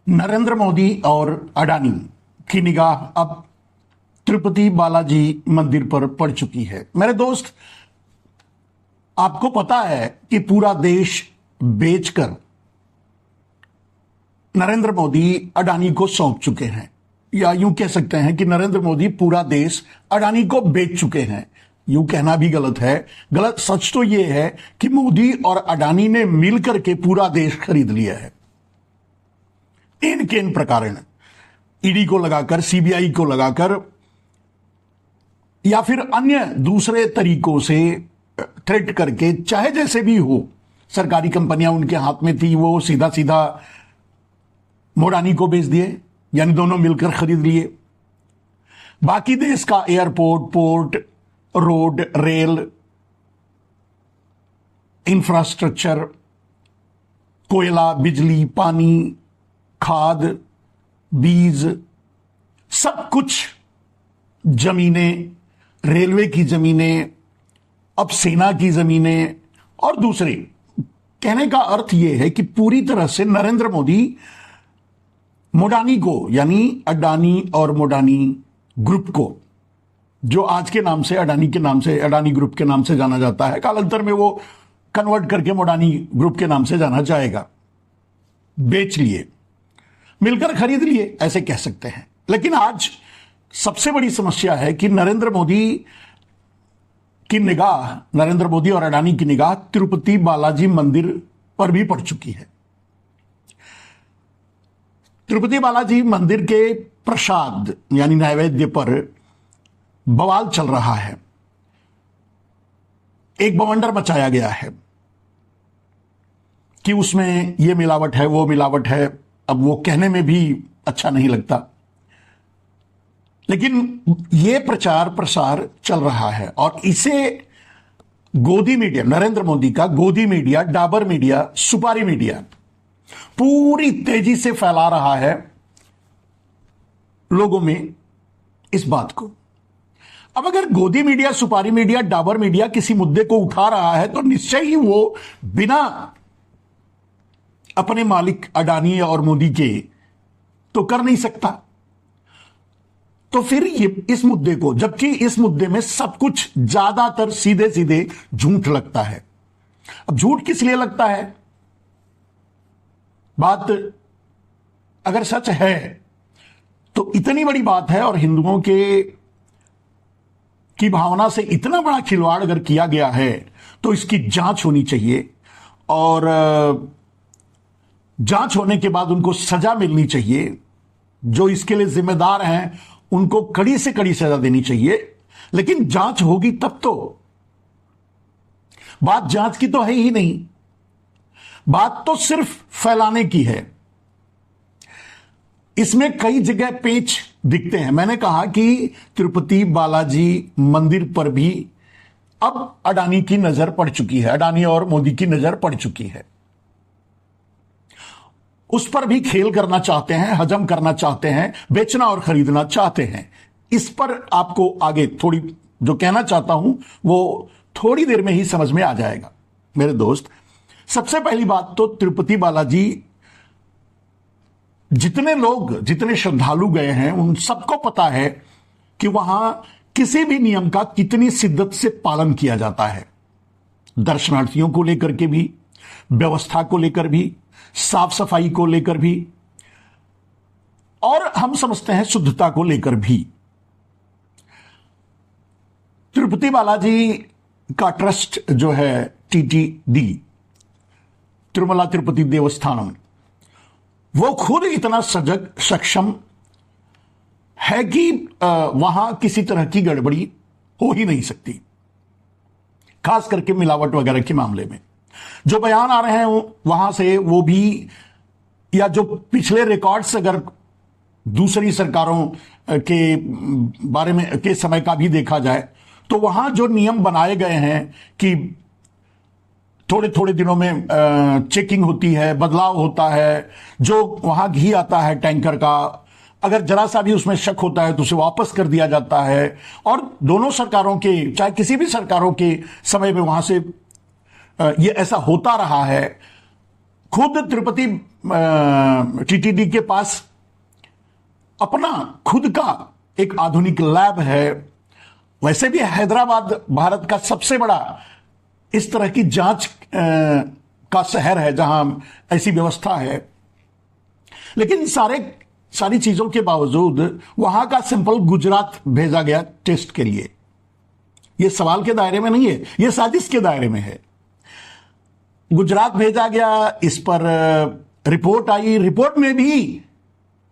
नरेंद्र मोदी और अडानी की निगाह अब तिरुपति बालाजी मंदिर पर पड़ चुकी है। मेरे दोस्त, आपको पता है कि पूरा देश बेचकर नरेंद्र मोदी अडानी को सौंप चुके हैं, या यूं कह सकते हैं कि नरेंद्र मोदी पूरा देश अडानी को बेच चुके हैं। यूं कहना भी गलत है। गलत सच तो यह है कि मोदी और अडानी ने मिलकर के पूरा देश खरीद लिया है। इन किन प्रकार, ईडी को लगाकर, सीबीआई को लगाकर, या फिर अन्य दूसरे तरीकों से थ्रेट करके, चाहे जैसे भी हो, सरकारी कंपनियां उनके हाथ में थी, वो सीधा सीधा मोडानी को बेच दिए, यानी दोनों मिलकर खरीद लिए। बाकी देश का airport, port, road, rail, infrastructure, कोयला, बिजली, पानी, खाद, बीज, सब कुछ, जमीनें, रेलवे की जमीनें, अब सेना की जमीनें, और दूसरे, कहने का अर्थ यह है कि पूरी तरह से नरेंद्र मोदी मोडानी को, यानी अडानी और मोडानी ग्रुप को, जो आज के नाम से अडानी के नाम से, अडानी ग्रुप के नाम से जाना जाता है, कालांतर में वो कन्वर्ट करके मोडानी ग्रुप के नाम से जाना जाएगा, बेच लिए, मिलकर खरीद लिए, ऐसे कह सकते हैं। लेकिन आज सबसे बड़ी समस्या है कि नरेंद्र मोदी की निगाह, नरेंद्र मोदी और अडानी की निगाह तिरुपति बालाजी मंदिर पर भी पड़ चुकी है। तिरुपति बालाजी मंदिर के प्रसाद यानी नैवेद्य पर बवाल चल रहा है। एक बवंडर मचाया गया है कि उसमें यह मिलावट है, वो मिलावट है। अब वो कहने में भी अच्छा नहीं लगता, लेकिन यह प्रचार प्रसार चल रहा है और इसे गोदी मीडिया, नरेंद्र मोदी का गोदी मीडिया, डाबर मीडिया, सुपारी मीडिया पूरी तेजी से फैला रहा है लोगों में इस बात को। अब अगर गोदी मीडिया, सुपारी मीडिया, डाबर मीडिया किसी मुद्दे को उठा रहा है तो निश्चय ही वो बिना अपने मालिक अडानी और मोदी के तो कर नहीं सकता। तो फिर ये इस मुद्दे को, जबकि इस मुद्दे में सब कुछ ज्यादातर सीधे सीधे झूठ लगता है। अब झूठ किस लिए लगता है? बात अगर सच है तो इतनी बड़ी बात है और हिंदुओं की भावना से इतना बड़ा खिलवाड़ अगर किया गया है तो इसकी जांच होनी चाहिए, और जांच होने के बाद उनको सजा मिलनी चाहिए। जो इसके लिए जिम्मेदार हैं उनको कड़ी से कड़ी सजा देनी चाहिए। लेकिन जांच होगी तब तो। बात जांच की तो है ही नहीं, बात तो सिर्फ फैलाने की है। इसमें कई जगह पेच दिखते हैं। मैंने कहा कि तिरुपति बालाजी मंदिर पर भी अब अडानी की नजर पड़ चुकी है, अडानी और मोदी की नजर पड़ चुकी है। उस पर भी खेल करना चाहते हैं, हजम करना चाहते हैं, बेचना और खरीदना चाहते हैं। इस पर आपको आगे थोड़ी जो कहना चाहता हूं वो थोड़ी देर में ही समझ में आ जाएगा। मेरे दोस्त, सबसे पहली बात तो तिरुपति बालाजी, जितने लोग, जितने श्रद्धालु गए हैं उन सबको पता है कि वहां किसी भी नियम का कितनी शिद्दत से पालन किया जाता है। दर्शनार्थियों को लेकर के भी, व्यवस्था को लेकर भी, साफ सफाई को लेकर भी, और हम समझते हैं शुद्धता को लेकर भी। तिरुपति बालाजी का ट्रस्ट जो है टीटीडी, तिरुमला तिरुपति देवस्थानम, वो खुद इतना सजग, सक्षम है कि वहां किसी तरह की गड़बड़ी हो ही नहीं सकती, खास करके मिलावट वगैरह के मामले में। जो बयान आ रहे हैं वहां से, वो भी, या जो पिछले रिकॉर्ड्स अगर दूसरी सरकारों के बारे में के समय का भी देखा जाए तो वहां जो नियम बनाए गए हैं कि थोड़े थोड़े दिनों में चेकिंग होती है, बदलाव होता है, जो वहां घी आता है टैंकर का, अगर जरा सा भी उसमें शक होता है तो उसे वापस कर दिया जाता है। और दोनों सरकारों के, चाहे किसी भी सरकारों के समय में वहां से ये ऐसा होता रहा है। खुद तिरुपति टीटीडी के पास अपना खुद का एक आधुनिक लैब है। वैसे भी हैदराबाद भारत का सबसे बड़ा इस तरह की जांच का शहर है जहां ऐसी व्यवस्था है, लेकिन सारी चीजों के बावजूद वहां का सैंपल गुजरात भेजा गया टेस्ट के लिए। यह सवाल के दायरे में नहीं है, यह साजिश के दायरे में है। गुजरात भेजा गया, इस पर रिपोर्ट आई। रिपोर्ट में भी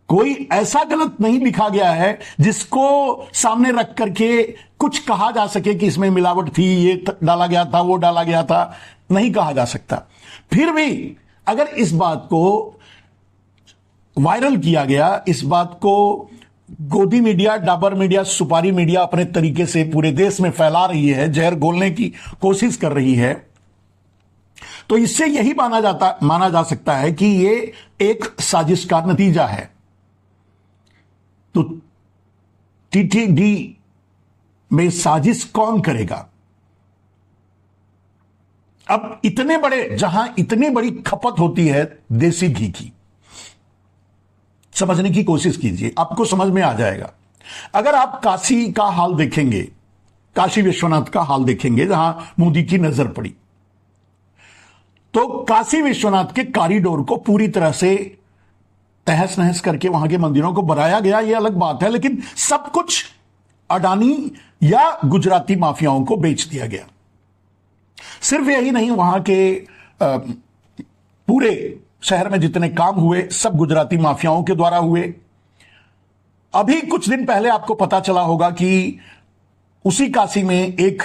कोई ऐसा गलत नहीं लिखा गया है जिसको सामने रख करके कुछ कहा जा सके कि इसमें मिलावट थी, ये डाला गया था, वो डाला गया था। नहीं कहा जा सकता। फिर भी अगर इस बात को वायरल किया गया, इस बात को गोदी मीडिया, डाबर मीडिया, सुपारी मीडिया अपने तरीके से पूरे देश में फैला रही है, जहर घोलने की कोशिश कर रही है, तो इससे यही माना जा सकता है कि ये एक साजिश का नतीजा है। तो टीटीडी में साजिश कौन करेगा? अब जहां इतनी बड़ी खपत होती है देसी घी की, समझने की कोशिश कीजिए, आपको समझ में आ जाएगा। अगर आप काशी का हाल देखेंगे, काशी विश्वनाथ का हाल देखेंगे, जहां मोदी की नजर पड़ी, तो काशी विश्वनाथ के कॉरिडोर को पूरी तरह से तहस नहस करके वहां के मंदिरों को बनाया गया, यह अलग बात है, लेकिन सब कुछ अडानी या गुजराती माफियाओं को बेच दिया गया। सिर्फ यही नहीं, वहां के पूरे शहर में जितने काम हुए सब गुजराती माफियाओं के द्वारा हुए। अभी कुछ दिन पहले आपको पता चला होगा कि उसी काशी में एक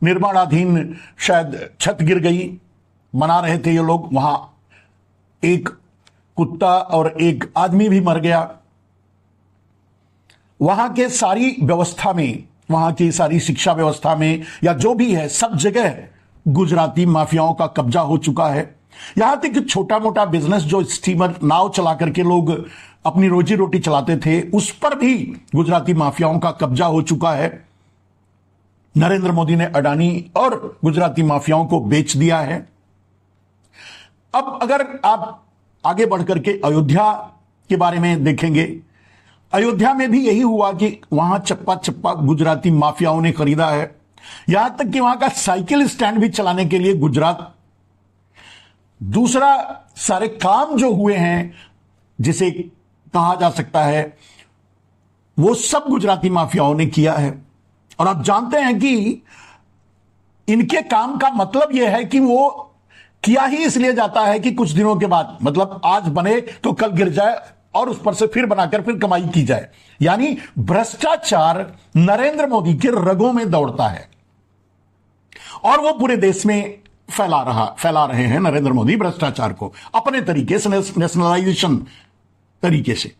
निर्माणाधीन शायद छत गिर गई, बना रहे थे ये लोग, वहां एक कुत्ता और एक आदमी भी मर गया। वहां के सारी व्यवस्था में, वहां की सारी शिक्षा व्यवस्था में या जो भी है, सब जगह गुजराती माफियाओं का कब्जा हो चुका है। यहां तक कि छोटा मोटा बिजनेस, जो स्टीमर नाव चला करके लोग अपनी रोजी रोटी चलाते थे, उस पर भी गुजराती माफियाओं का कब्जा हो चुका है। नरेंद्र मोदी ने अडानी और गुजराती माफियाओं को बेच दिया है। अब अगर आप आगे बढ़कर के अयोध्या के बारे में देखेंगे, अयोध्या में भी यही हुआ कि वहां चप्पा चप्पा गुजराती माफियाओं ने खरीदा है। यहां तक कि वहां का साइकिल स्टैंड भी चलाने के लिए गुजरात। दूसरा, सारे काम जो हुए हैं जिसे कहा जा सकता है, वो सब गुजराती माफियाओं ने किया है। और आप जानते हैं कि इनके काम का मतलब यह है कि वो किया ही इसलिए जाता है कि कुछ दिनों के बाद, मतलब आज बने तो कल गिर जाए और उस पर से फिर बनाकर फिर कमाई की जाए। यानी भ्रष्टाचार नरेंद्र मोदी के रगों में दौड़ता है और वो पूरे देश में फैला रहे हैं नरेंद्र मोदी भ्रष्टाचार को अपने तरीके से, नेशनलाइजेशन तरीके से।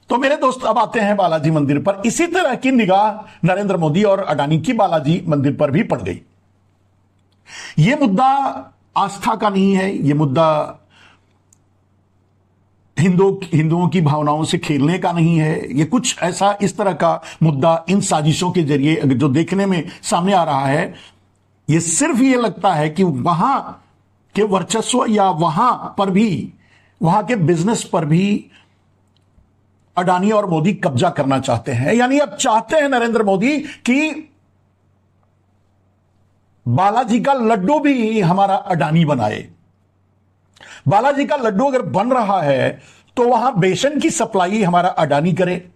तो मेरे दोस्त, अब आते हैं बालाजी मंदिर पर। इसी तरह की निगाह नरेंद्र मोदी और अडानी की बालाजी मंदिर पर भी पड़ गई। यह मुद्दा आस्था का नहीं है, यह मुद्दा हिंदुओं की भावनाओं से खेलने का नहीं है। यह कुछ ऐसा इस तरह का मुद्दा इन साजिशों के जरिए जो देखने में सामने आ रहा है, यह सिर्फ यह लगता है कि वहां के वर्चस्व या वहां पर भी, वहां के बिजनेस पर भी अडानी और मोदी कब्जा करना चाहते हैं। यानी अब चाहते हैं नरेंद्र मोदी कि बालाजी का लड्डू भी हमारा अडानी बनाए। बालाजी का लड्डू अगर बन रहा है तो वहां बेसन की सप्लाई हमारा अडानी करे,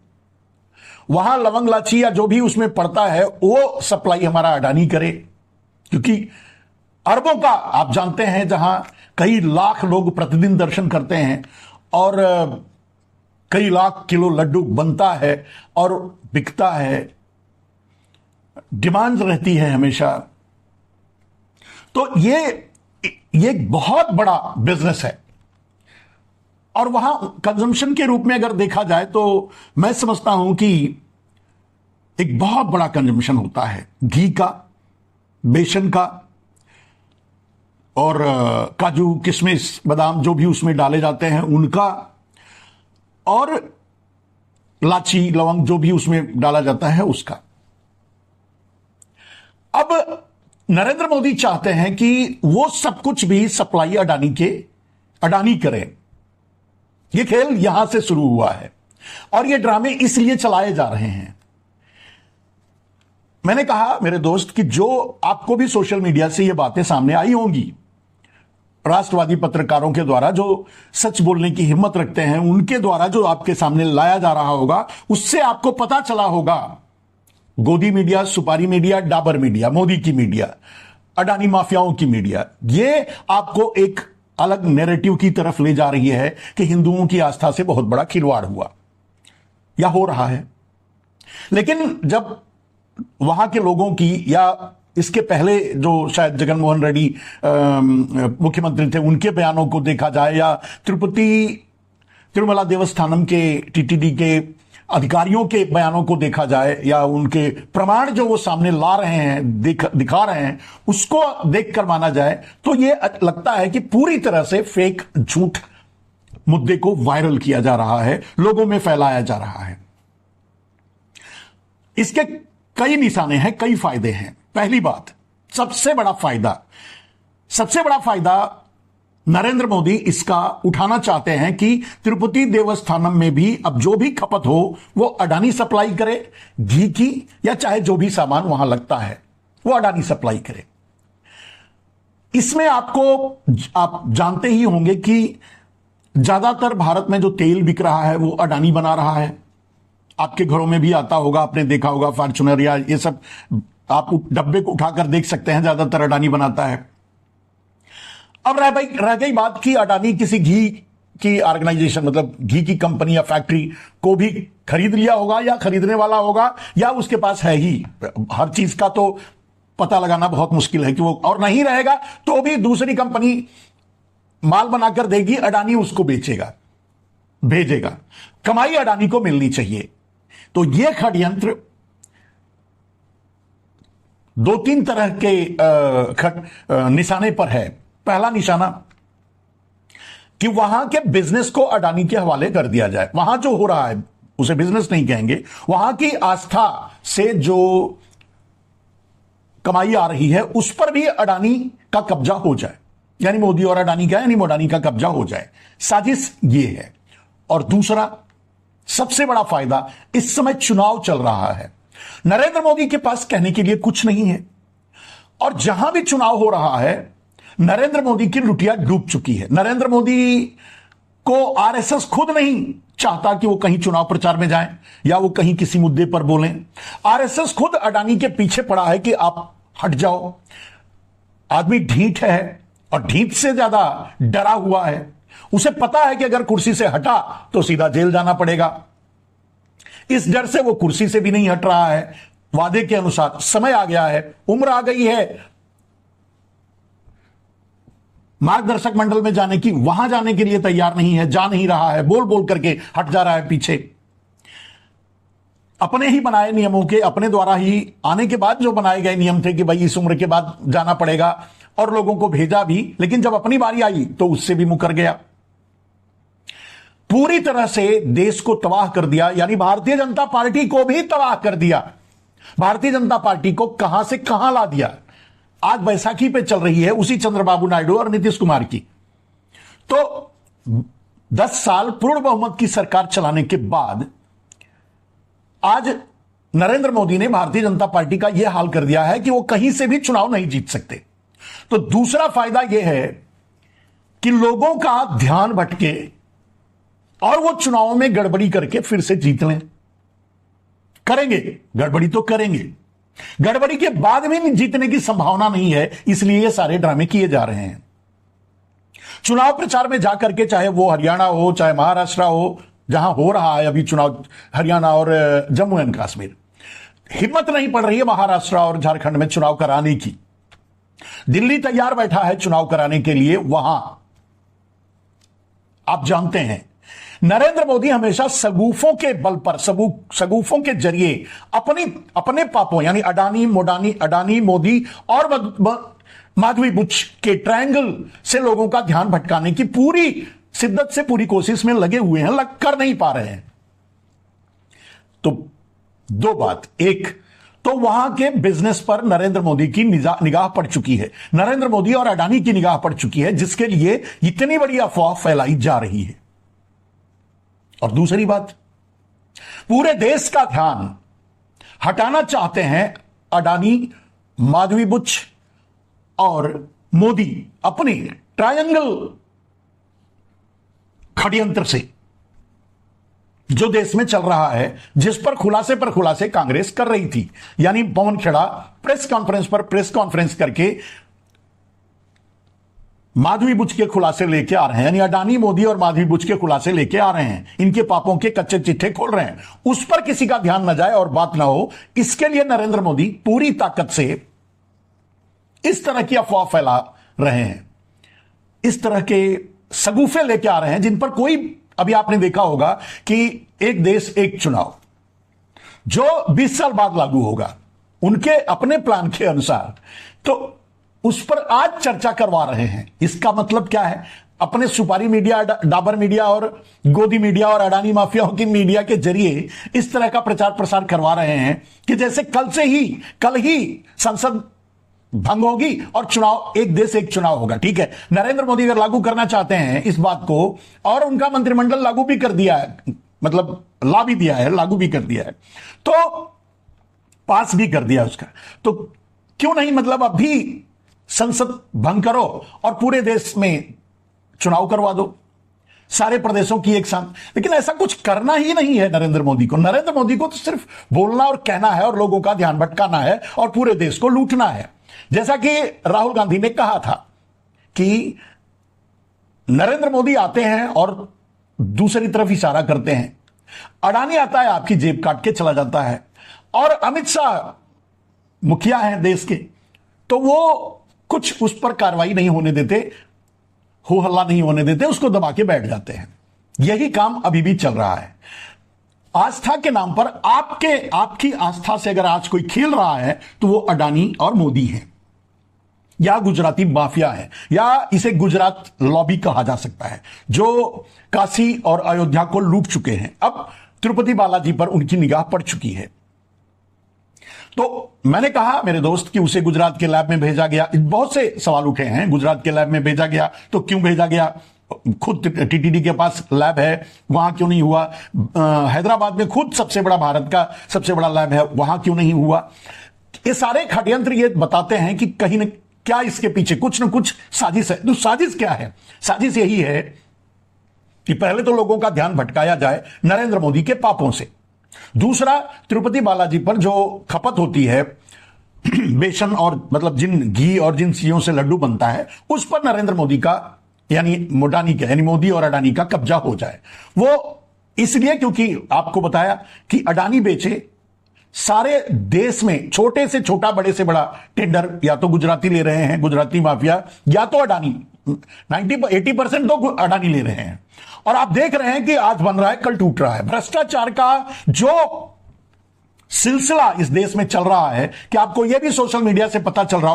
वहां लवंग लाची या जो भी उसमें पड़ता है वो सप्लाई हमारा अडानी करे। क्योंकि अरबों का, आप जानते हैं, जहां कई लाख लोग प्रतिदिन दर्शन करते हैं और कई लाख किलो लड्डू बनता है और बिकता है, डिमांड रहती है हमेशा। तो ये बहुत बड़ा बिजनेस है और वहां कंजम्पशन के रूप में अगर देखा जाए तो मैं समझता हूं कि एक बहुत बड़ा कंजम्पशन होता है घी का, बेसन का और काजू, किशमिश, बादाम जो भी उसमें डाले जाते हैं उनका, और लाची, लवंग जो भी उसमें डाला जाता है उसका। अब नरेंद्र मोदी चाहते हैं कि वो सब कुछ भी सप्लाई अडानी करें। ये खेल यहां से शुरू हुआ है और ये ड्रामे इसलिए चलाए जा रहे हैं। मैंने कहा मेरे दोस्त कि जो आपको भी सोशल मीडिया से ये बातें सामने आई होंगी, राष्ट्रवादी पत्रकारों के द्वारा जो सच बोलने की हिम्मत रखते हैं, उनके द्वारा जो आपके सामने लाया जा रहा होगा, उससे आपको पता चला होगा गोदी मीडिया, सुपारी मीडिया, डाबर मीडिया, मोदी की मीडिया, अडानी माफियाओं की मीडिया, ये आपको एक अलग नैरेटिव की तरफ ले जा रही है कि हिंदुओं की आस्था से बहुत बड़ा खिलवाड़ हुआ या हो रहा है। लेकिन जब वहां के लोगों की या इसके पहले जो शायद जगनमोहन रेड्डी मुख्यमंत्री थे, उनके बयानों को देखा जाए या तिरुमला देवस्थानम के टीटीडी के अधिकारियों के बयानों को देखा जाए या उनके प्रमाण जो वो सामने ला रहे हैं, दिखा रहे हैं, उसको देखकर माना जाए तो ये लगता है कि पूरी तरह से फेक, झूठ मुद्दे को वायरल किया जा रहा है, लोगों में फैलाया जा रहा है। इसके कई निशाने हैं, कई फायदे हैं। पहली बात, सबसे बड़ा फायदा नरेंद्र मोदी इसका उठाना चाहते हैं कि तिरुपति देवस्थानम में भी अब जो भी खपत हो वो अडानी सप्लाई करे, घी की या चाहे जो भी सामान वहां लगता है वो अडानी सप्लाई करे। इसमें आप जानते ही होंगे कि ज्यादातर भारत में जो तेल बिक रहा है वो अडानी बना रहा है। आपके घरों में भी आता होगा, आपने देखा होगा, फॉर्च्यूनर या ये सब आप डब्बे को उठाकर देख सकते हैं, ज्यादातर अडानी बनाता है। अब रह गई बात कि अडानी किसी घी की ऑर्गेनाइजेशन, मतलब घी की कंपनी या फैक्ट्री को भी खरीद लिया होगा या खरीदने वाला होगा या उसके पास है ही। हर चीज का तो पता लगाना बहुत मुश्किल है कि वो, और नहीं रहेगा तो भी दूसरी कंपनी माल बनाकर देगी, अडानी उसको बेचेगा, भेजेगा, कमाई अडानी को मिलनी चाहिए। तो यह षड्यंत्र दो तीन तरह के निशाने पर है। पहला निशाना कि वहां के बिजनेस को अडानी के हवाले कर दिया जाए। वहां जो हो रहा है उसे बिजनेस नहीं कहेंगे, वहां की आस्था से जो कमाई आ रही है उस पर भी अडानी का कब्जा हो जाए, यानी मोदी और अडानी का, यानी अडानी का कब्जा हो जाए। साजिश ये है। और दूसरा सबसे बड़ा फायदा, इस समय चुनाव चल रहा है, नरेंद्र मोदी के पास कहने के लिए कुछ नहीं है और जहां भी चुनाव हो रहा है नरेंद्र मोदी की लुटिया डूब चुकी है। नरेंद्र मोदी को आरएसएस खुद नहीं चाहता कि वो कहीं चुनाव प्रचार में जाएं या वो कहीं किसी मुद्दे पर बोलें। आरएसएस खुद अडानी के पीछे पड़ा है कि आप हट जाओ। आदमी ढीठ है और ढीठ से ज्यादा डरा हुआ है। उसे पता है कि अगर कुर्सी से हटा तो सीधा जेल जाना पड़ेगा। इस डर से वो कुर्सी से भी नहीं हट रहा है। वादे के अनुसार समय आ गया है, उम्र आ गई है मार्गदर्शक मंडल में जाने की, वहां जाने के लिए तैयार नहीं है, जा नहीं रहा है, बोल बोल करके हट जा रहा है पीछे। अपने ही बनाए नियमों के, अपने द्वारा ही आने के बाद जो बनाए गए नियम थे कि भाई इस उम्र के बाद जाना पड़ेगा, और लोगों को भेजा भी, लेकिन जब अपनी बारी आई तो उससे भी मुकर गया। पूरी तरह से देश को तबाह कर दिया, यानी भारतीय जनता पार्टी को भी तबाह कर दिया। भारतीय जनता पार्टी को कहां से कहां ला दिया। आज बैसाखी पे चल रही है उसी चंद्रबाबू नायडू और नीतीश कुमार की। तो 10 साल पूर्ण बहुमत की सरकार चलाने के बाद आज नरेंद्र मोदी ने भारतीय जनता पार्टी का यह हाल कर दिया है कि वो कहीं से भी चुनाव नहीं जीत सकते। तो दूसरा फायदा यह है कि लोगों का ध्यान भटके और वो चुनाव में गड़बड़ी करके फिर से जीत लें। करेंगे गड़बड़ी तो करेंगे, गड़बड़ी के बाद भी जीतने की संभावना नहीं है, इसलिए ये सारे ड्रामे किए जा रहे हैं। चुनाव प्रचार में जाकर के, चाहे वो हरियाणा हो चाहे महाराष्ट्र हो, जहां हो रहा है अभी चुनाव, हरियाणा और जम्मू एंड कश्मीर, हिम्मत नहीं पड़ रही है महाराष्ट्र और झारखंड में चुनाव कराने की। दिल्ली तैयार बैठा है चुनाव कराने के लिए। वहां आप जानते हैं नरेंद्र मोदी हमेशा सगुफों के बल पर, सगुफों के जरिए अपने पापों, यानी अडानी मोदी और माधवी बुच के ट्रायंगल से लोगों का ध्यान भटकाने की पूरी शिद्दत से पूरी कोशिश में लगे हुए हैं, लग कर नहीं पा रहे हैं। तो दो बात, एक, तो वहां के बिजनेस पर नरेंद्र मोदी की निगाह पड़ चुकी है, नरेंद्र मोदी और अडानी की निगाह पड़ चुकी है, जिसके लिए इतनी बड़ी अफवाह फैलाई जा रही है। और दूसरी बात, पूरे देश का ध्यान हटाना चाहते हैं अडानी, माधवी बुच और मोदी अपने ट्रायंगल षड्यंत्र से, जो देश में चल रहा है, जिस पर खुलासे पर खुलासे कांग्रेस कर रही थी। यानी पवन खेड़ा प्रेस कॉन्फ्रेंस पर प्रेस कॉन्फ्रेंस करके माधवी बुच के खुलासे लेके आ रहे हैं, यानी अडानी, मोदी और माधवी बुच के खुलासे लेके आ रहे हैं, इनके पापों के कच्चे चिट्ठे खोल रहे हैं। उस पर किसी का ध्यान न जाए और बात ना हो, इसके लिए नरेंद्र मोदी पूरी ताकत से इस तरह की अफवाह फैला रहे हैं, इस तरह के सगुफे लेके आ रहे हैं जिन पर कोई, अभी आपने देखा होगा कि एक देश एक चुनाव जो 20 साल बाद लागू होगा उनके अपने प्लान के अनुसार, तो उस पर आज चर्चा करवा रहे हैं। इसका मतलब क्या है? अपने सुपारी मीडिया, डाबर मीडिया और गोदी मीडिया और अडानी माफियाओं की मीडिया के जरिए इस तरह का प्रचार प्रसार करवा रहे हैं कि जैसे कल ही संसद भंग होगी और चुनाव, एक देश एक चुनाव होगा। ठीक है, नरेंद्र मोदी अगर लागू करना चाहते हैं इस बात को, और उनका मंत्रिमंडल लागू भी कर दिया है, मतलब ला भी दिया है, लागू भी कर दिया है, तो पास भी कर दिया उसका, तो क्यों नहीं, मतलब अभी संसद भंग करो और पूरे देश में चुनाव करवा दो, सारे प्रदेशों की एक साथ। लेकिन ऐसा कुछ करना ही नहीं है नरेंद्र मोदी को। नरेंद्र मोदी को तो सिर्फ बोलना और कहना है और लोगों का ध्यान भटकाना है और पूरे देश को लूटना है। जैसा कि राहुल गांधी ने कहा था कि नरेंद्र मोदी आते हैं और दूसरी तरफ इशारा करते हैं, अडानी आता है आपकी जेब काट के चला जाता है, और अमित शाह मुखिया हैं देश के, तो वो कुछ उस पर कार्रवाई नहीं होने देते, हो हल्ला नहीं होने देते, उसको दबा के बैठ जाते हैं। यही काम अभी भी चल रहा है। आस्था के नाम पर आपकी आस्था से अगर आज कोई खेल रहा है तो वो अडानी और मोदी है, या गुजराती माफिया है, या इसे गुजरात लॉबी कहा जा सकता है, जो काशी और अयोध्या को लूट चुके हैं। अब तिरुपति बालाजी पर उनकी निगाह पड़ चुकी है। तो मैंने कहा मेरे दोस्त कि उसे गुजरात के लैब में भेजा गया। बहुत से सवाल उठे हैं, गुजरात के लैब में भेजा गया तो क्यों भेजा गया? खुद टीटीडी के पास लैब है, वहां क्यों नहीं हुआ? हैदराबाद में खुद सबसे बड़ा, भारत का सबसे बड़ा लैब है, वहां क्यों नहीं हुआ? ये सारे षड्यंत्र ये बताते हैं कि कहीं न क्या इसके पीछे कुछ न कुछ साजिश है। तो साजिश क्या है? साजिश यही है कि पहले तो लोगों का ध्यान भटकाया जाए नरेंद्र मोदी के पापों से। दूसरा, तिरुपति बालाजी पर जो खपत होती है बेसन और, मतलब जिन घी और जिन चीजों से लड्डू बनता है, उस पर नरेंद्र मोदी का, यानी मोदी और अडानी का कब्जा हो जाए। वो इसलिए क्योंकि आपको बताया कि अडानी बेचे, सारे देश में छोटे से छोटा, बड़े से बड़ा टेंडर या तो गुजराती ले रहे हैं, गुजराती माफिया, या तो अडानी। 80% तो अडानी ले रहे हैं। और आप देख रहे हैं कि आज बन रहा है, कल टूट रहा है। भ्रष्टाचार का जो सिलसिला इस देश में चल रहा है कि आपको यह भी सोशल मीडिया से पता चल रहा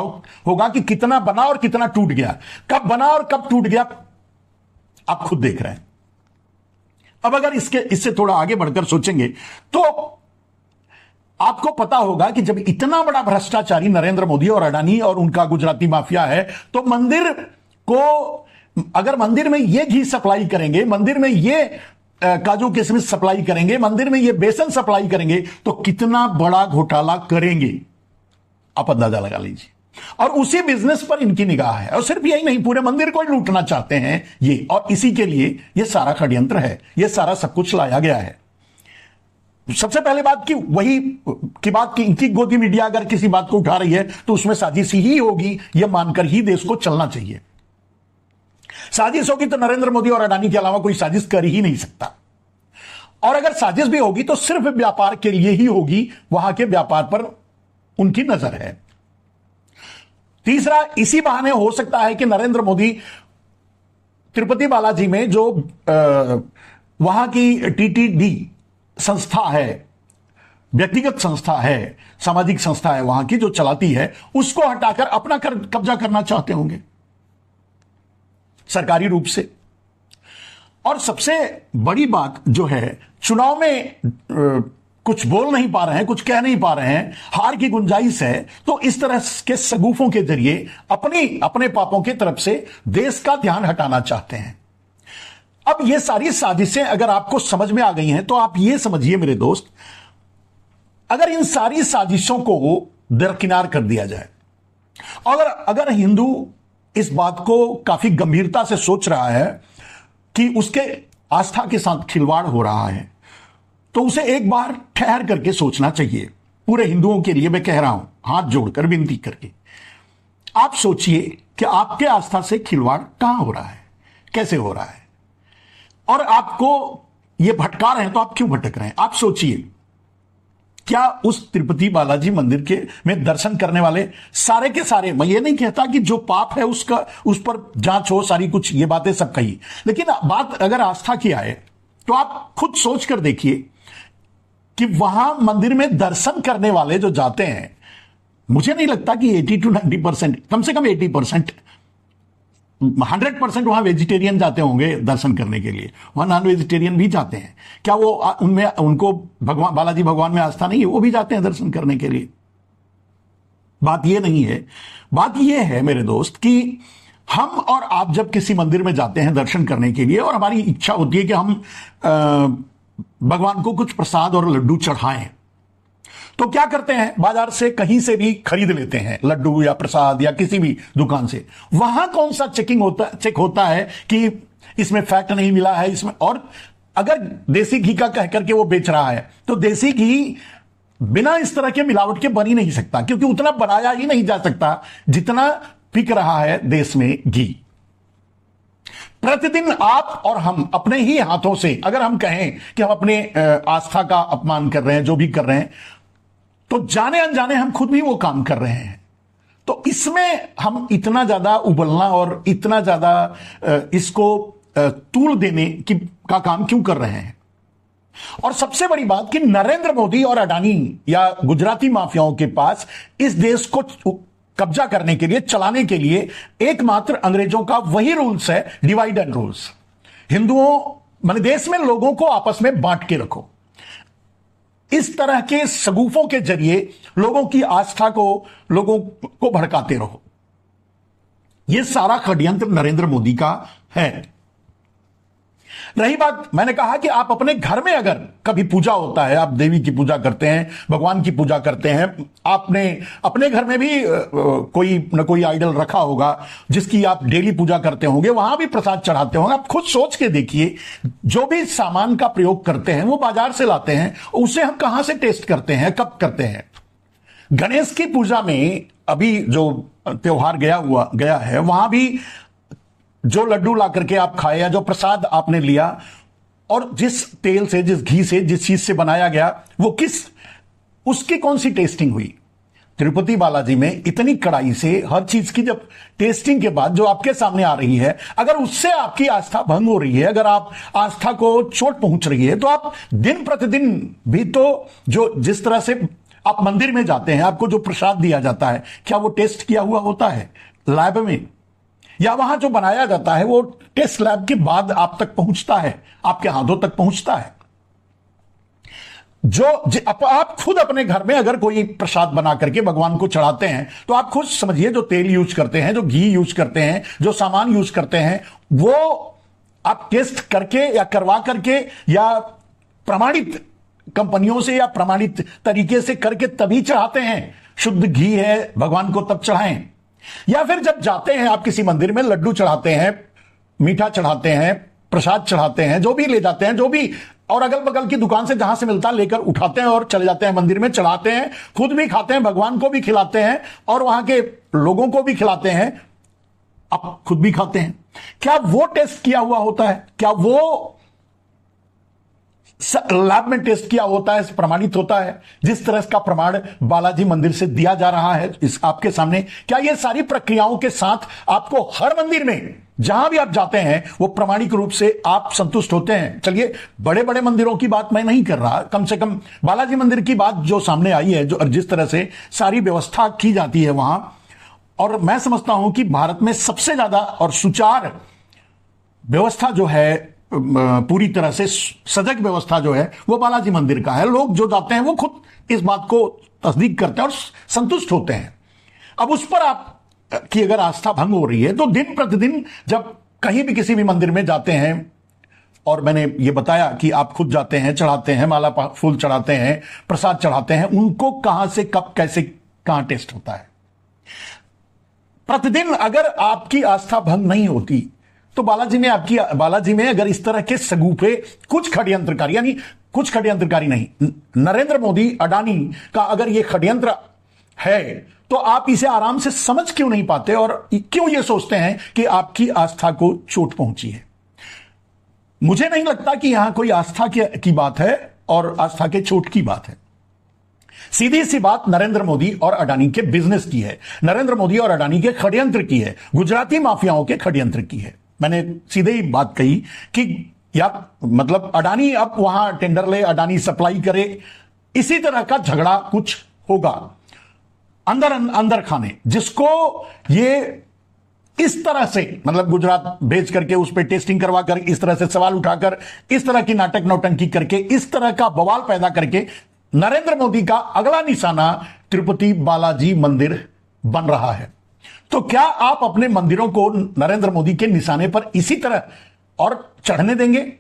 होगा कि कितना बना और कितना टूट गया, कब बना और कब टूट गया, आप खुद देख रहे हैं। अब अगर इससे थोड़ा आगे बढ़कर सोचेंगे तो आपको पता होगा कि जब इतना बड़ा भ्रष्टाचारी नरेंद्र मोदी और अडानी और उनका गुजराती माफिया है, तो मंदिर को, अगर मंदिर में ये घी सप्लाई करेंगे, मंदिर में ये काजू किशमिश सप्लाई करेंगे, मंदिर में ये बेसन सप्लाई करेंगे, तो कितना बड़ा घोटाला करेंगे, आप अंदाजा लगा लीजिए। और उसी बिजनेस पर इनकी निगाह है। और सिर्फ यही नहीं, पूरे मंदिर को ही लूटना चाहते हैं ये, और इसी के लिए ये सारा षड्यंत्र है, ये सारा सब कुछ लाया गया है। सबसे पहले बात की वही की बात की, इनकी गोदी मीडिया अगर किसी बात को उठा रही है तो उसमें साजिश ही होगी, यह मानकर ही देश को चलना चाहिए। साजिश होगी तो नरेंद्र मोदी और अडानी के अलावा कोई साजिश कर ही नहीं सकता। और अगर साजिश भी होगी तो सिर्फ व्यापार के लिए ही होगी, वहां के व्यापार पर उनकी नजर है। तीसरा, इसी बहाने हो सकता है कि नरेंद्र मोदी तिरुपति बालाजी में जो वहां की टीटीडी संस्था है, व्यक्तिगत संस्था है, सामाजिक संस्था है वहां की जो चलाती है, उसको हटाकर अपना कब्जा करना चाहते होंगे सरकारी रूप से। और सबसे बड़ी बात जो है, चुनाव में कुछ बोल नहीं पा रहे हैं, कुछ कह नहीं पा रहे हैं, हार की गुंजाइश है, तो इस तरह के सगुफों के जरिए अपने पापों की तरफ से देश का ध्यान हटाना चाहते हैं। अब ये सारी साजिशें अगर आपको समझ में आ गई हैं तो आप ये समझिए मेरे दोस्त, अगर इन सारी साजिशों को दरकिनार कर दिया जाए और अगर हिंदू इस बात को काफी गंभीरता से सोच रहा है कि उसके आस्था के साथ खिलवाड़ हो रहा है, तो उसे एक बार ठहर करके सोचना चाहिए। पूरे हिंदुओं के लिए मैं कह रहा हूं, हाथ जोड़कर विनती करके, आप सोचिए कि आपके आस्था से खिलवाड़ कहां हो रहा है, कैसे हो रहा है, और आपको ये भटका रहे हैं तो आप क्यों भटक रहे हैं। आप सोचिए, क्या उस तिरुपति बालाजी मंदिर के में दर्शन करने वाले सारे के सारे, मैं ये नहीं कहता कि जो पाप है उसका उस पर जांच हो, सारी कुछ ये बातें सब कही, लेकिन बात अगर आस्था की आए तो आप खुद सोच कर देखिए कि वहां मंदिर में दर्शन करने वाले जो जाते हैं, मुझे नहीं लगता कि 80 to 90%, कम से कम 80%, 100% वहां वेजिटेरियन जाते होंगे दर्शन करने के लिए, वहां नॉन वेजिटेरियन भी जाते हैं। क्या वो उनमें उनको भगवान बालाजी भगवान में आस्था नहीं है? वो भी जाते हैं दर्शन करने के लिए। बात ये नहीं है, बात ये है मेरे दोस्त कि हम और आप जब किसी मंदिर में जाते हैं दर्शन करने के लिए और हमारी इच्छा होती है कि हम भगवान को कुछ प्रसाद और लड्डू चढ़ाएं, तो क्या करते हैं, बाजार से कहीं से भी खरीद लेते हैं लड्डू या प्रसाद या किसी भी दुकान से। वहां कौन सा चेक होता है कि इसमें फैट नहीं मिला है, इसमें, और अगर देसी घी का कह करके वो बेच रहा है तो देसी घी बिना इस तरह के मिलावट के बन ही नहीं सकता, क्योंकि उतना बनाया ही नहीं जा सकता जितना बिक रहा है देश में घी। प्रतिदिन आप और हम अपने ही हाथों से, अगर हम कहें कि हम अपने आस्था का अपमान कर रहे हैं, जो भी कर रहे हैं, तो जाने अनजाने हम खुद भी वो काम कर रहे हैं। तो इसमें हम इतना ज्यादा उबलना और इतना ज्यादा इसको तूल देने का काम क्यों कर रहे हैं। और सबसे बड़ी बात कि नरेंद्र मोदी और अडानी या गुजराती माफियाओं के पास इस देश को कब्जा करने के लिए, चलाने के लिए एकमात्र अंग्रेजों का वही रूल्स है, डिवाइड एंड रूल्स। हिंदुओं माने देश में लोगों को आपस में बांट के रखो। इस तरह के सगुफों के जरिए लोगों की आस्था को, लोगों को भड़काते रहो। यह सारा षड्यंत्र नरेंद्र मोदी का है। रही बात, मैंने कहा कि आप अपने घर में अगर कभी पूजा होता है, आप देवी की पूजा करते हैं, भगवान की पूजा करते हैं, आपने अपने घर में भी कोई न कोई आइडल रखा होगा जिसकी आप डेली पूजा करते होंगे, वहां भी प्रसाद चढ़ाते होंगे। आप खुद सोच के देखिए, जो भी सामान का प्रयोग करते हैं वो बाजार से लाते हैं, उसे हम कहां से टेस्ट करते हैं, कब करते हैं। गणेश की पूजा में अभी जो त्योहार गया है, वहां भी जो लड्डू ला करके आप खाए या जो प्रसाद आपने लिया, और जिस तेल से, जिस घी से, जिस चीज से बनाया गया, वो उसकी कौन सी टेस्टिंग हुई। तिरुपति बालाजी में इतनी कड़ाई से हर चीज की जब टेस्टिंग के बाद जो आपके सामने आ रही है, अगर उससे आपकी आस्था भंग हो रही है, अगर आप आस्था को चोट पहुंच रही है, तो आप दिन प्रतिदिन भी तो जिस तरह से आप मंदिर में जाते हैं, आपको जो प्रसाद दिया जाता है, क्या वो टेस्ट किया हुआ होता है लैब में, या वहां जो बनाया जाता है वो टेस्ट लैब के बाद आप तक पहुंचता है, आपके हाथों तक पहुंचता है। आप खुद अपने घर में अगर कोई प्रसाद बना करके भगवान को चढ़ाते हैं, तो आप खुद समझिए, जो तेल यूज करते हैं, जो घी यूज करते हैं, जो सामान यूज करते हैं, वो आप टेस्ट करके या करवा करके या प्रमाणित कंपनियों से या प्रमाणित तरीके से करके तभी चढ़ाते हैं। शुद्ध घी है, भगवान को तब चढ़ाएं। या फिर जब जाते हैं आप किसी मंदिर में, लड्डू चढ़ाते हैं, मीठा चढ़ाते हैं, प्रसाद चढ़ाते हैं, जो भी ले जाते हैं, जो भी, और अगल बगल की दुकान से जहां से मिलता है लेकर उठाते हैं और चले जाते हैं मंदिर में, चढ़ाते हैं, खुद भी खाते हैं, भगवान को भी खिलाते हैं और वहां के लोगों को भी खिलाते हैं, आप खुद भी खाते हैं। क्या वो टेस्ट किया हुआ होता है? क्या वो लैब में टेस्ट किया होता है, प्रमाणित होता है, जिस तरह का प्रमाण बालाजी मंदिर से दिया जा रहा है इस आपके सामने? क्या ये सारी प्रक्रियाओं के साथ आपको हर मंदिर में जहां भी आप जाते हैं वो प्रमाणिक रूप से आप संतुष्ट होते हैं? चलिए, बड़े बड़े मंदिरों की बात मैं नहीं कर रहा, कम से कम बालाजी मंदिर की बात जो सामने आई है, जो जिस तरह से सारी व्यवस्था की जाती है वहां, और मैं समझता हूं कि भारत में सबसे ज्यादा और सुचारू व्यवस्था जो है पूरी तरह से सजग व्यवस्था जो है वो बालाजी मंदिर का है। लोग जो जाते हैं वो खुद इस बात को तस्दीक करते हैं और संतुष्ट होते हैं। अब उस पर आप की अगर आस्था भंग हो रही है तो दिन प्रतिदिन जब कहीं भी किसी भी मंदिर में जाते हैं, और मैंने ये बताया कि आप खुद जाते हैं, चढ़ाते हैं, माला फूल चढ़ाते हैं, प्रसाद चढ़ाते हैं, उनको कहां से कब कैसे कहां टेस्ट होता है। प्रतिदिन अगर आपकी आस्था भंग नहीं होती तो बालाजी में अगर इस तरह के सगुफे कुछ षड्यंत्रकारी, यानी कुछ षड्यंत्रकारी नहीं, नरेंद्र मोदी अडानी का अगर यह षड्यंत्र है तो आप इसे आराम से समझ क्यों नहीं पाते और क्यों यह सोचते हैं कि आपकी आस्था को चोट पहुंची है। मुझे नहीं लगता कि यहां कोई आस्था की बात है और आस्था के चोट की बात है। सीधी सी बात नरेंद्र मोदी और अडानी के बिजनेस की है, नरेंद्र मोदी और अडानी के षड्यंत्र की है, गुजराती माफियाओं के षड्यंत्र की है। मैंने सीधे ही बात कही कि या मतलब अडानी अब वहां टेंडर ले, अडानी सप्लाई करे, इसी तरह का झगड़ा कुछ होगा अंदर खाने, जिसको ये इस तरह से मतलब गुजरात भेज करके उस पर टेस्टिंग करवाकर, इस तरह से सवाल उठाकर, इस तरह की नाटक नौटंकी करके, इस तरह का बवाल पैदा करके नरेंद्र मोदी का अगला निशाना तिरुपति बालाजी मंदिर बन रहा है। तो क्या आप अपने मंदिरों को नरेंद्र मोदी के निशाने पर इसी तरह और चढ़ने देंगे?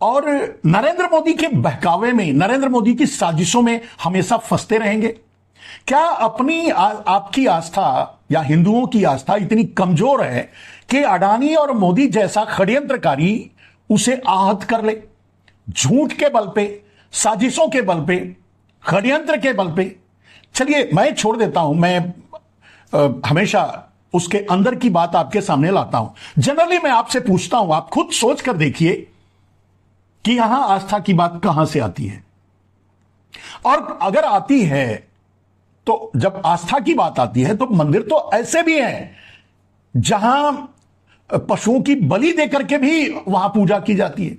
और नरेंद्र मोदी के बहकावे में, नरेंद्र मोदी की साजिशों में हमेशा फंसते रहेंगे? क्या अपनी आपकी आस्था या हिंदुओं की आस्था इतनी कमजोर है कि अडानी और मोदी जैसा षड्यंत्रकारी उसे आहत कर ले? झूठ के बल पे, साजिशों के बल पे, षड्यंत्र के बल पे। चलिए मैं छोड़ देता हूं, मैं हमेशा उसके अंदर की बात आपके सामने लाता हूं। जनरली मैं आपसे पूछता हूं, आप खुद सोच कर देखिए कि यहां आस्था की बात कहां से आती है। और अगर आती है तो जब आस्था की बात आती है तो मंदिर तो ऐसे भी हैं जहां पशुओं की बलि देकर के भी वहां पूजा की जाती है,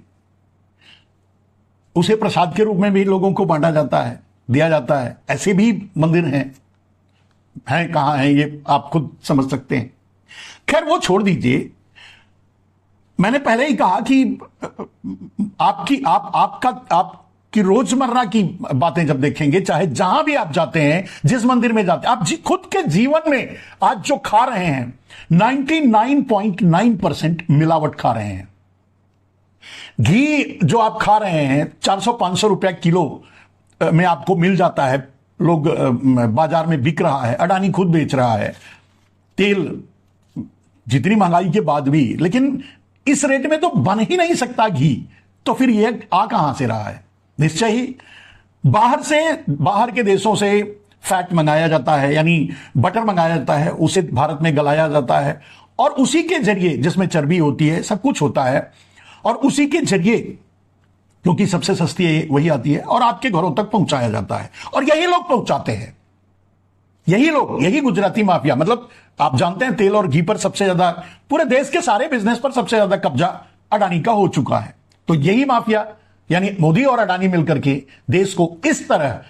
उसे प्रसाद के रूप में भी लोगों को बांटा जाता है, दिया जाता है। ऐसे भी मंदिर हैं कहां हैं ये आप खुद समझ सकते हैं। खैर वो छोड़ दीजिए, मैंने पहले ही कहा कि आपकी रोजमर्रा की बातें जब देखेंगे, चाहे जहां भी आप जाते हैं, जिस मंदिर में जाते हैं, आप खुद के जीवन में आज जो खा रहे हैं 99.9% मिलावट खा रहे हैं। घी जो आप खा रहे हैं 400-500 रुपया किलो में आपको मिल जाता है, लोग बाजार में बिक रहा है, अडानी खुद बेच रहा है। तेल जितनी महंगाई के बाद भी, लेकिन इस रेट में तो बन ही नहीं सकता घी, तो फिर यह आ कहां से रहा है? निश्चय ही बाहर के देशों से फैट मंगाया जाता है, यानी बटर मंगाया जाता है, उसे भारत में गलाया जाता है और उसी के जरिए, जिसमें चर्बी होती है, सब कुछ होता है, और उसी के जरिए, क्योंकि सबसे सस्ती है वही आती है, और आपके घरों तक पहुंचाया जाता है। और यही लोग पहुंचाते हैं, यही गुजराती माफिया। मतलब आप जानते हैं तेल और घी पर सबसे ज्यादा, पूरे देश के सारे बिजनेस पर सबसे ज्यादा कब्जा अडानी का हो चुका है। तो यही माफिया यानी मोदी और अडानी मिलकर के देश को इस तरह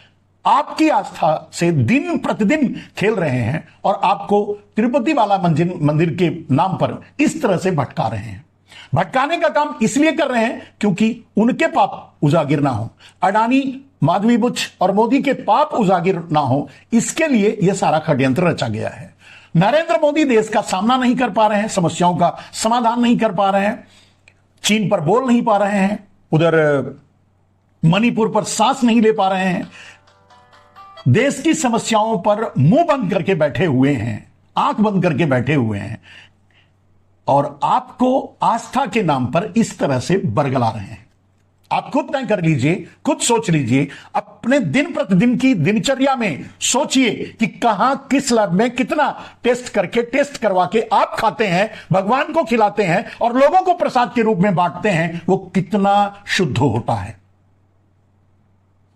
आपकी आस्था से दिन प्रतिदिन खेल रहे हैं और आपको तिरुपति वाला मंदिर के नाम पर इस तरह से भटका रहे हैं। भटकाने का काम इसलिए कर रहे हैं क्योंकि उनके पाप उजागिर ना हो, अडानी, माधवी बुच और मोदी के पाप उजागिर ना हो, इसके लिए यह सारा षड्यंत्र रचा गया है। नरेंद्र मोदी देश का सामना नहीं कर पा रहे हैं, समस्याओं का समाधान नहीं कर पा रहे हैं, चीन पर बोल नहीं पा रहे हैं, उधर मणिपुर पर सांस नहीं ले पा रहे हैं, देश की समस्याओं पर मुंह बंद करके बैठे हुए हैं, आंख बंद करके बैठे हुए हैं, और आपको आस्था के नाम पर इस तरह से बरगला रहे हैं। आप खुद तय कर लीजिए, खुद सोच लीजिए, अपने दिन प्रतिदिन की दिनचर्या में सोचिए कि कहां किस लैब में कितना टेस्ट करके, टेस्ट करवा के आप खाते हैं, भगवान को खिलाते हैं और लोगों को प्रसाद के रूप में बांटते हैं, वो कितना शुद्ध होता है।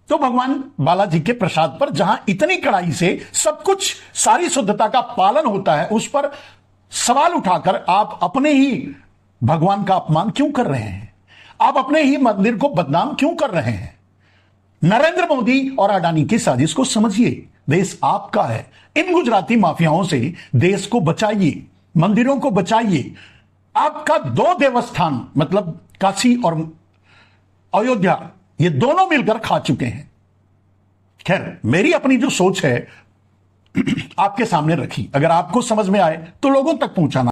तो भगवान बालाजी के प्रसाद पर जहां इतनी कड़ाई से सब कुछ, सारी शुद्धता का पालन होता है, उस पर सवाल उठाकर आप अपने ही भगवान का अपमान क्यों कर रहे हैं? आप अपने ही मंदिर को बदनाम क्यों कर रहे हैं? नरेंद्र मोदी और अडानी की साजिश को समझिए। देश आपका है। इन गुजराती माफियाओं से देश को बचाइए, मंदिरों को बचाइए, आपका 2 देवस्थान मतलब काशी और अयोध्या, ये दोनों मिलकर खा चुके हैं। खैर, मेरी अपनी जो सोच है आपके सामने रखी, अगर आपको समझ में आए तो लोगों तक पहुंचाना।